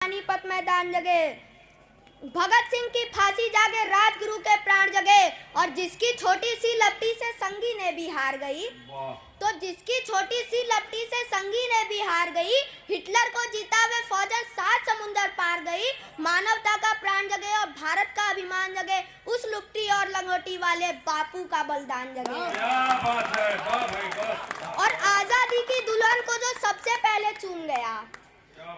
पानीपत मैदान जगे, भगत सिंह की फांसी जागे, राजगुरु के प्राण जगे। और जिसकी छोटी सी लपटी से संगी ने भी हार गई, तो जिसकी छोटी सी लपटी से संगी ने भी हार गई, हिटलर को जीता वे फौजन 7 समुंदर पार गई। मानवता का प्राण जगे और भारत का अभिमान जगे, उस लुपटी और लंगोटी वाले बापू का बलिदान जगे। और आजादी की दुल्हन को जो सबसे पहले चूम गया,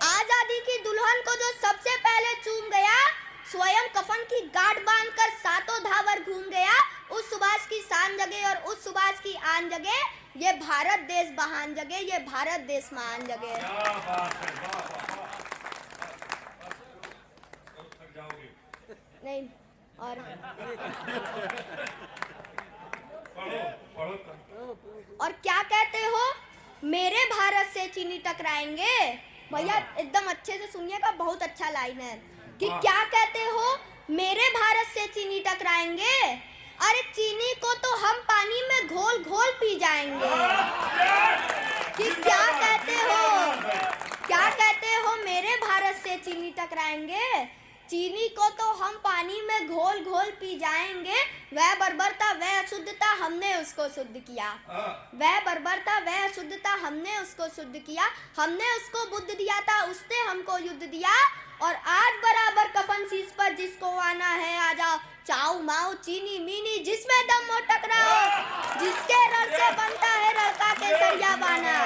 आजादी की दुल्हन को जो सबसे पहले चूम गया, स्वयं कफन की गांठ बांधकर सातों धावर घूम गया, उस सुभाष की शान जगे और उस सुभाष की आन जगे। ये भारत देश महान जगे, ये भारत देश महान जगे। नहीं और क्या कहते हो, मेरे भारत से चीनी टकराएंगे। भैया एकदम अच्छे से सुनिएगा, बहुत अच्छा लाइन है कि क्या कहते हो, मेरे भारत से चीनी टकराएंगे। अरे चीनी को तो हम पानी में घोल घोल पी जाएंगे। कि क्या कहते हो मेरे भारत से चीनी टकराएंगे। चीनी को तो हम पानी में घोल घोल पी जाएंगे। वह बर्बरता वह अशुद्धता हमने उसको शुद्ध किया, वह बर्बरता वह अशुद्धता हमने उसको शुद्ध किया। हमने उसको बुद्ध दिया था, उसने हमको युद्ध दिया। और आज बराबर कफन शीश पर जिसको आना है आ जाओ, चाऊ माऊ चीनी मीनी जिसमें दम हो टकराओ। जिसके रल से बनता है रड़का केसरिया बाना,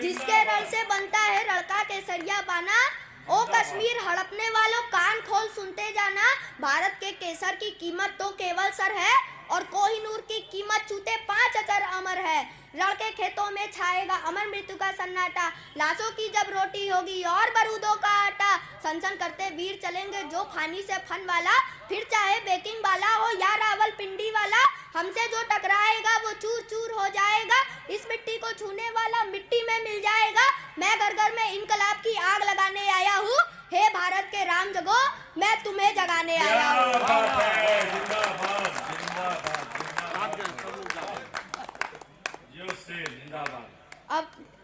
जिसके रल से बनता है रड़का केसरिया बाना। ओ कश्मीर हड़पने वालों कान खोल सुनते जाना, भारत के केसर की कीमत तो केवल सर है और कोहिनूर की कीमत चूते 5 अचर अमर है। रण के खेतों में छाएगा अमर मृत्यु का सन्नाटा, लाशों की जब रोटी होगी और बारूदों का आटा। सनसन करते वीर चलेंगे जो फानी से फन वाला, फिर चाहे बेकिंग वाला हो या रावल पिंडी वाला। हमसे जो टकराएगा वो चूर चूर हो जाएगा, इस मिट्टी को छूने वाला मिट्टी में मिल जाएगा। मैं घर घर में इनकलाब की आग लगाने आया हूँ, हे भारत के राम जगो मैं तुम्हें जगाने आया हूँ।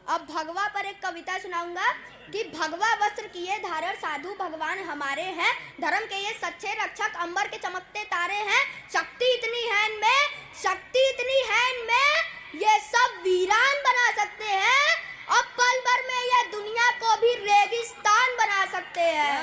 अब भगवा पर एक कविता सुनाऊंगा कि भगवा वस्त्र किए धारण साधु भगवान हमारे हैं, धर्म के ये सच्चे रक्षक अंबर के चमकते तारे हैं। शक्ति इतनी है इनमें, शक्ति इतनी है इनमें, ये सब वीरान बना सकते हैं। अब पल भर में ये दुनिया को भी रेगिस्तान बना सकते हैं।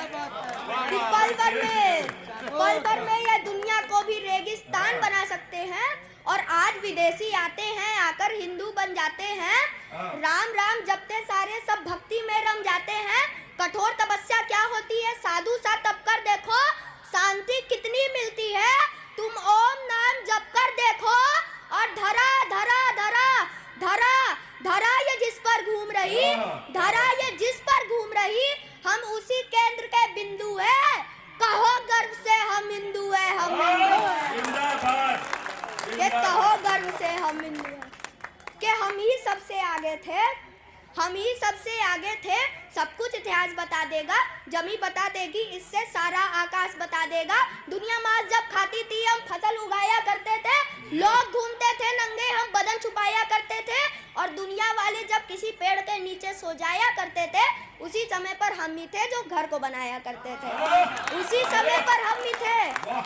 पल भर में ये दुनिया को भी रेगिस्तान बना सकते हैं। और आज विदेशी आते हैं, आकर हिंदू बन जाते हैं। राम राम जपते सारे सब भक्ति में रम जाते हैं। कठोर तपस्या क्या होती है साधु सा तप कर देखो, शांति कितनी मिलती है तुम ओम नाम जप कर देखो। और धरा धरा धरा धरा धरा ये जिस पर घूम रही, धरा ये जिस पर घूम रही, हम उसी केंद्र के बिंदु है। कहो गर्व से हम हिंदू है, हम हिंदू है। ये कहो गर्व से हम हिंदू हैं कि हम ही सबसे आगे थे, हम ही सबसे आगे थे। सब कुछ इतिहास बता देगा, जमी बता देगी, इससे सारा आकाश बता देगा। दुनिया मांस जब खाती थी हम फसल उगाया करते थे, लोग घूमते थे नंगे हम बदन छुपाया करते थे। और दुनिया वाले जब किसी पेड़ के नीचे सो जाया करते थे, उसी समय पर हम ही थे जो घर को बनाया करते थे, उसी समय पर हम ही थे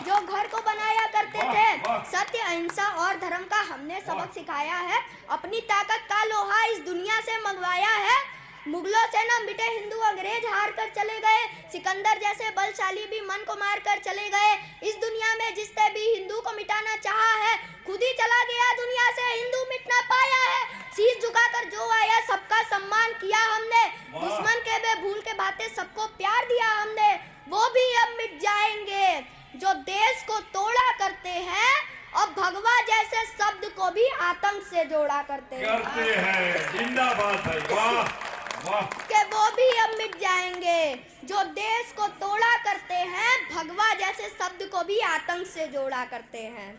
जो घर को बनाया करते थे। सत्य अहिंसा और धर्म का हमने सबक सिखाया है, अपनी ताकत का लोहा इस दुनिया से मंगवाया है। मुगलों से न मिटे हिंदू अंग्रेज हार कर चले गए, सिकंदर जैसे बलशाली भी मन को मार कर चले गए। इस दुनिया में जिसने भी हिंदू को मिटाना चाहा है, खुद ही चला गया दुनिया से, हिंदू मिट ना पाया है। शीश झुकाकर जो आया सबका सम्मान किया हमने, दुश्मन के बेभूल के बातें सबको प्यार दिया हमने। वो भी अब मिट जाएंगे जो देश को तोड़ा करते हैं और भगवा जैसे शब्द को भी आतंक से जोड़ा करते हैं। जिंदाबाद भाई, वाह वाह। कि वो भी अब मिट जाएंगे जो देश को तोड़ा करते हैं, भगवा जैसे शब्द को भी आतंक से जोड़ा करते हैं।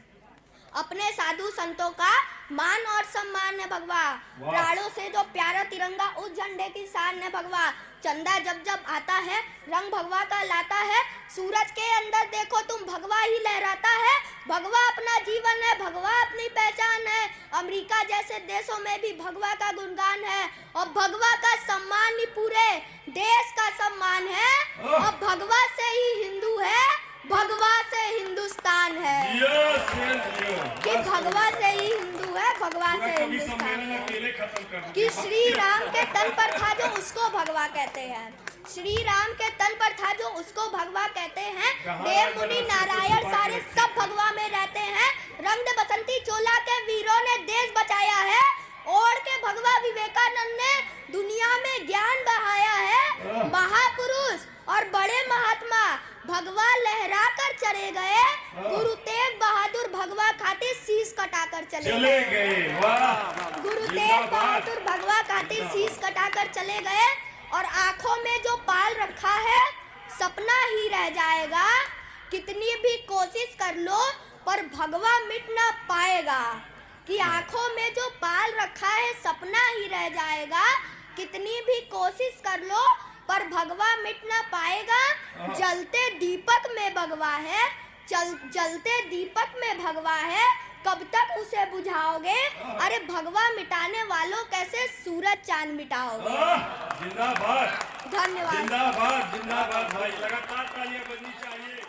अपने साधु संतों का मान और सम्मान है भगवा, प्राणों से जो प्यारा तिरंगा उस झंडे की शान है भगवा। चंदा जब जब आता है रंग भगवा का लाता है, सूरज के अंदर देखो तुम भगवा ही लहराता है। भगवा अपना जीवन है, भगवा अपनी पहचान है। अमेरिका जैसे देशों में भी भगवा का गुणगान है और भगवा का सम्मान ही पूरे देश का सम्मान है। भगवा से ही हिंदू है, भगवा से हिंदुस्तान है। यस यस कि भगवा से ही हिंदू है, भगवा से कभी हिंदुस्तान सम्मेलन है। अकेले खत्म कर दूं। कि श्री राम के तन पर था जो उसको भगवा कहते हैं, श्री राम के तन पर था जो उसको भगवा कहते हैं। देव मुनि नारायण सारे सब भगवा में रहते हैं। रंग बसंती चोला के वीरों ने देश बचाया है, ओढ़ के भगवा विवेकानंद ने दुनिया में ज्ञान बहाया है। महापुरुष और बड़े महात्मा भगवा लहरा कर चले गए, गुरु तेग बहादुर भगवा खातिर शीश कटाकर चले गए। वाह, गुरु तेग बहादुर भगवा खातिर शीश कटाकर चले गए। और आंखों में जो पाल रखा है सपना ही रह जाएगा, कितनी भी कोशिश कर लो पर भगवा मिट ना पाएगा। कि आंखों में जो पाल रखा है सपना ही रह जाएगा, कितनी भी कोशिश कर लो पर भगवा मिट ना पाएगा। जलते दीपक में भगवा है, जलते दीपक में भगवा है, कब तक उसे बुझाओगे? अरे भगवा मिटाने वालों कैसे सूरज चांद मिटाओगे? जिंदाबाद, धन्यवाद। जिंदाबाद, जिंदाबाद भाई, लगातार तालियां बजनी चाहिए।